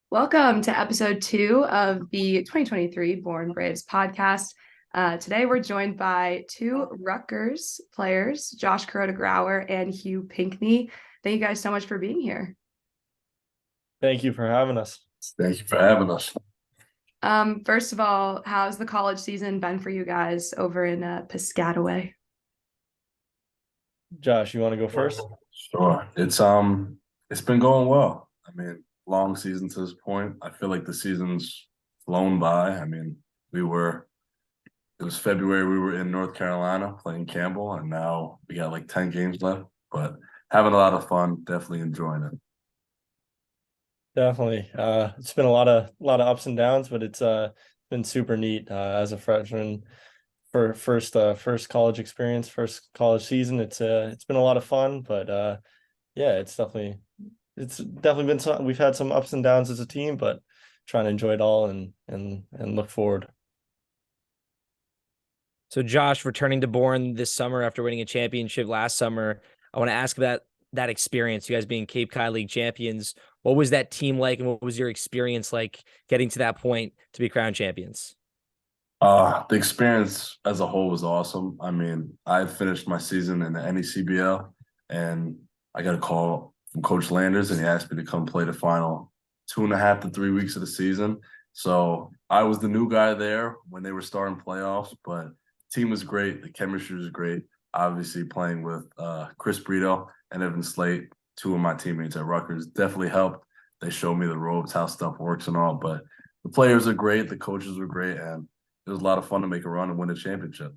Welcome to episode 2 of the 2023 Bourne Braves podcast. Today we're joined by two Rutgers players, Josh Kuroda-Grauer and Hugh Pinkney. Thank you guys so much for being here. Thank you for having us. Thank you for having us. First of all, how's the college season been for you guys over in Piscataway? Josh, you want to go first? Sure. It's been going well. I mean, long season to this point. I feel like the season's flown by. It was February, we were in North Carolina playing Campbell, and now we got like 10 games left, but having a lot of fun, definitely enjoying it. Definitely. It's been a lot of ups and downs, but it's been super neat as a freshman for first college experience, first college season. It's been a lot of fun, but yeah, it's definitely been we've had some ups and downs as a team, but trying to enjoy it all and look forward. So Josh, returning to Bourne this summer after winning a championship last summer, I want to ask about that experience. You guys being Cape Cod League champions, what was that team like, and what was your experience like getting to that point to be crowned champions? The experience as a whole was awesome. I mean, I finished my season in the NECBL, and I got a call from Coach Landers, and he asked me to come play the final 2.5 to 3 weeks of the season. So I was the new guy there when they were starting playoffs, but the team was great. The chemistry was great. Obviously, playing with Chris Brito and Evan Slate, two of my teammates at Rutgers, definitely helped. They showed me the ropes, how stuff works and all. But the players are great, the coaches were great, and it was a lot of fun to make a run and win a championship.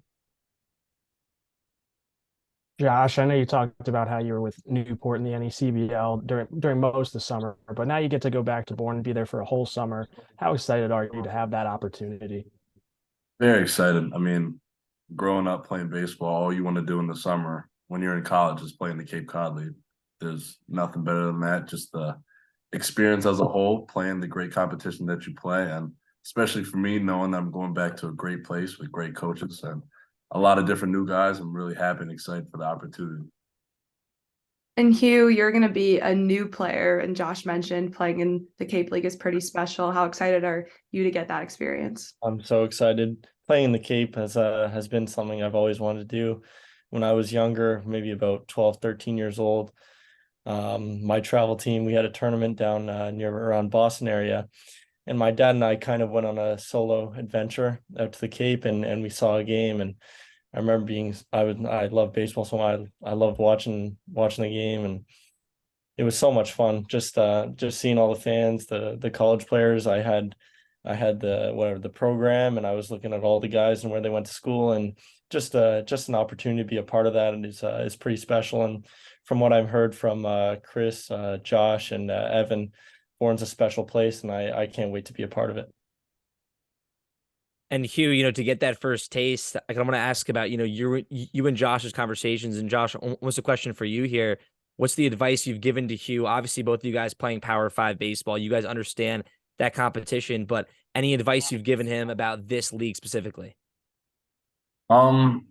Josh, I know you talked about how you were with Newport in the NECBL during most of the summer, but now you get to go back to Bourne and be there for a whole summer. How excited are you to have that opportunity? Very excited. I mean, growing up playing baseball, all you want to do in the summer when you're in college is play in the Cape Cod League. There's nothing better than that. Just the experience as a whole, playing the great competition that you play, and especially for me, knowing that I'm going back to a great place with great coaches and a lot of different new guys. I'm really happy and excited for the opportunity. And Hugh, you're going to be a new player, and Josh mentioned playing in the Cape League is pretty special. How excited are you to get that experience? I'm so excited. Playing in the Cape has been something I've always wanted to do. When I was younger, maybe about 12, 13 years old, my travel team, we had a tournament down near around Boston area, and my dad and I kind of went on a solo adventure out to the Cape, and we saw a game, and I remember I love baseball, so I loved watching the game, and it was so much fun. Just seeing all the fans, the college players. I had the program, and I was looking at all the guys and where they went to school, and just an opportunity to be a part of that, and is pretty special. And from what I've heard from Chris, Josh, and Evan, Bourne's a special place, and I can't wait to be a part of it. And Hugh, to get that first taste, I want to ask about, you and Josh's conversations. And Josh, what's a question for you here? What's the advice you've given to Hugh? Obviously, both of you guys playing Power 5 baseball, you guys understand that competition, but any advice you've given him about this league specifically? Um,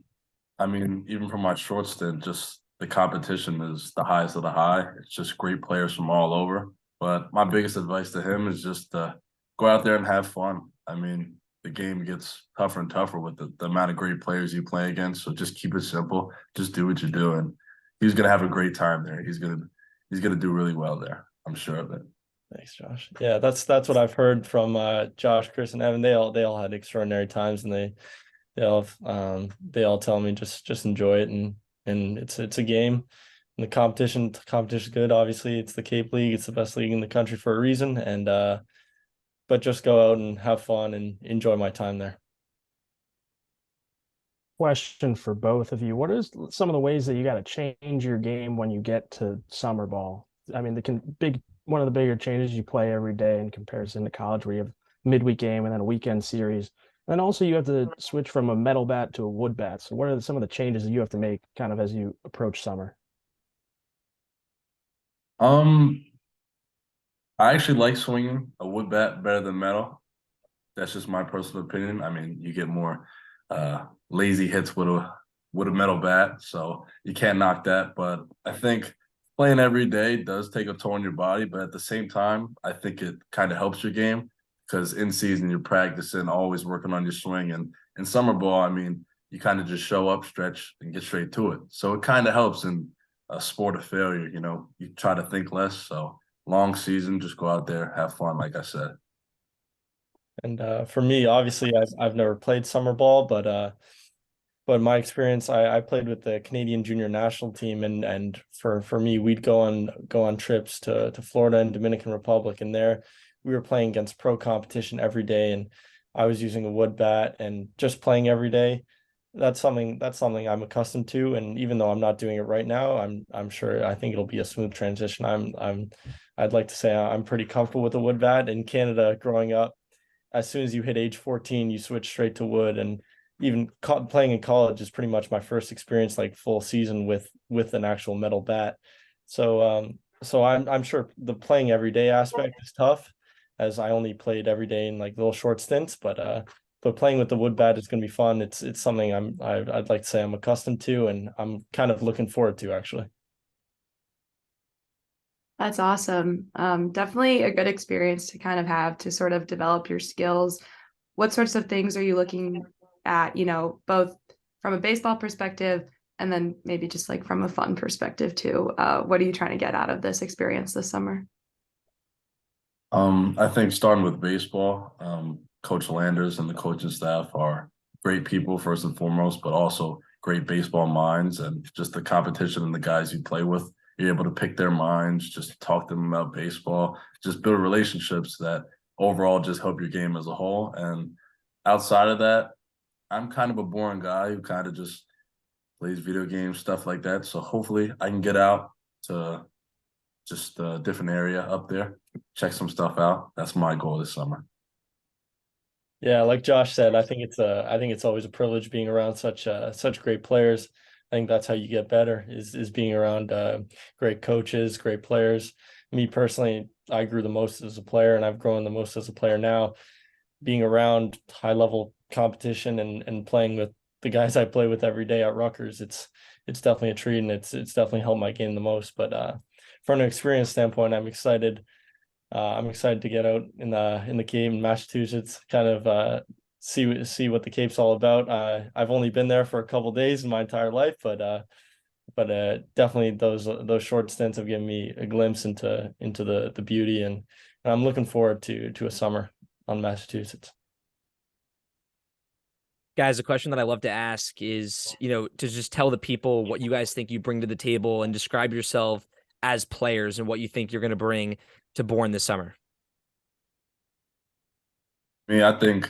I mean, even from my short stint, just the competition is the highest of the high. It's just great players from all over. But my biggest advice to him is just go out there and have fun. I mean, the game gets tougher and tougher with the amount of great players you play against. So just keep it simple. Just do what you do, and he's gonna have a great time there. He's gonna do really well there. I'm sure of it. Thanks, Josh. Yeah, that's what I've heard from Josh, Chris, and Evan. They all had extraordinary times, and they all tell me just enjoy it, and it's a game. And the competition's good. Obviously, it's the Cape League. It's the best league in the country for a reason. And but just go out and have fun and enjoy my time there. Question for both of you. What is some of the ways that you got to change your game when you get to summer ball? I mean, one of the bigger changes you play every day in comparison to college, where you have midweek game and then a weekend series. And also you have to switch from a metal bat to a wood bat. So what are some of the changes that you have to make kind of as you approach summer? Um, I actually like swinging a wood bat better than metal. That's just my personal opinion. I mean, you get more lazy hits with a metal bat, so you can't knock that. But I think playing every day does take a toll on your body, but at the same time, I think it kind of helps your game because in season you're practicing, always working on your swing, and in summer ball, I mean, you kind of just show up, stretch, and get straight to it. So it kind of helps in a sport of failure. You try to think less. So long season, just go out there, have fun, like I said. And for me, obviously, I've never played summer ball, but my experience, I played with the Canadian junior national team, and for me, we'd go on trips to Florida and Dominican Republic, and there we were playing against pro competition every day, and I was using a wood bat and just playing every day. That's something I'm accustomed to, and even though I'm not doing it right now, I'm sure I think it'll be a smooth transition. I'd like to say I'm pretty comfortable with the wood bat. In Canada, growing up, as soon as you hit age 14, you switch straight to wood. And even playing in college is pretty much my first experience, like full season with an actual metal bat. So I'm sure the playing every day aspect is tough, as I only played every day in like little short stints. But playing with the wood bat is going to be fun. It's something I'd like to say I'm accustomed to, and I'm kind of looking forward to, actually. That's awesome. Definitely a good experience to kind of have to sort of develop your skills. What sorts of things are you looking at, both from a baseball perspective and then maybe just like from a fun perspective too? What are you trying to get out of this experience this summer? I think starting with baseball, Coach Landers and the coaching staff are great people first and foremost, but also great baseball minds, and just the competition and the guys you play with. You're able to pick their minds, just talk to them about baseball, just build relationships that overall just help your game as a whole. And outside of that, I'm kind of a boring guy who kind of just plays video games, stuff like that. So hopefully I can get out to just a different area up there, check some stuff out. That's my goal this summer. Yeah, like Josh said, I think it's always a privilege being around such great players. I think that's how you get better is being around great coaches, great players. Me personally, I grew the most as a player, and I've grown the most as a player now. Being around high level competition and playing with the guys I play with every day at Rutgers, it's definitely a treat, and it's definitely helped my game the most. But from an experience standpoint, I'm excited to get out in the Cape in Massachusetts, kind of see what the Cape's all about. I've only been there for a couple days in my entire life, but definitely those short stints have given me a glimpse into the beauty, and I'm looking forward to a summer on Massachusetts. Guys, a question that I love to ask is, to just tell the people what you guys think you bring to the table and describe yourself as players and what you think you're going to bring to Bourne this summer. I mean, I think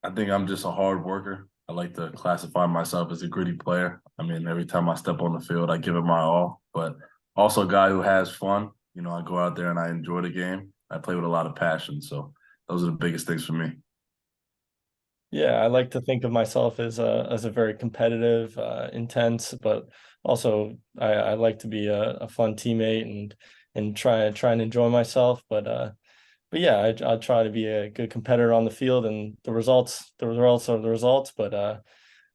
I'm just a hard worker. I like to classify myself as a gritty player. I mean, every time I step on the field, I give it my all, but also a guy who has fun. I go out there and I enjoy the game. I play with a lot of passion. So those are the biggest things for me. Yeah, I like to think of myself as a very competitive, intense, but also I like to be a fun teammate and try and enjoy myself. But yeah, I try to be a good competitor on the field, and the results are the results. But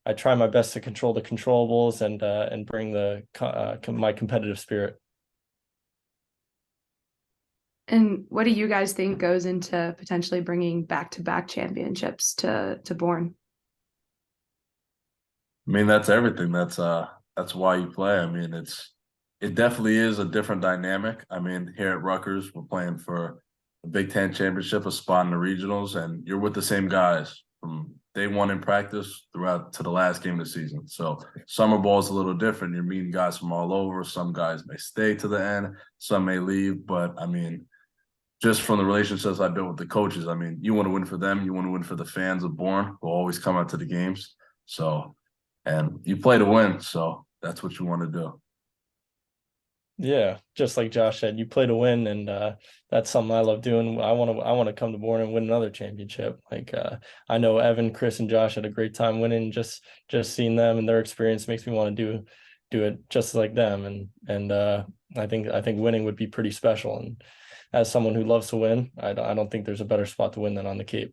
I try my best to control the controllables and bring my competitive spirit. And what do you guys think goes into potentially bringing back-to-back championships to Bourne? I mean, that's everything. That's why you play. I mean, it definitely is a different dynamic. I mean, here at Rutgers, we're playing for a Big Ten championship, a spot in the regionals, and you're with the same guys from day one in practice throughout to the last game of the season. So summer ball is a little different. You're meeting guys from all over. Some guys may stay to the end, some may leave. But I mean, just from the relationships I built with the coaches, I mean, you want to win for them. You want to win for the fans of Bourne who always come out to the games. So, and you play to win. So that's what you want to do. Yeah, just like Josh said, you play to win, and that's something I love doing. I want to come to Bourne and win another championship. Like I know Evan, Chris, and Josh had a great time winning. Just seeing them and their experience makes me want to do it just like them. And I think winning would be pretty special. And as someone who loves to win, I don't think there's a better spot to win than on the Cape.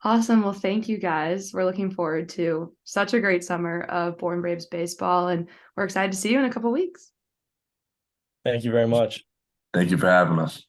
Awesome. Well, thank you guys. We're looking forward to such a great summer of Bourne Braves baseball, and we're excited to see you in a couple weeks. Thank you very much. Thank you for having us.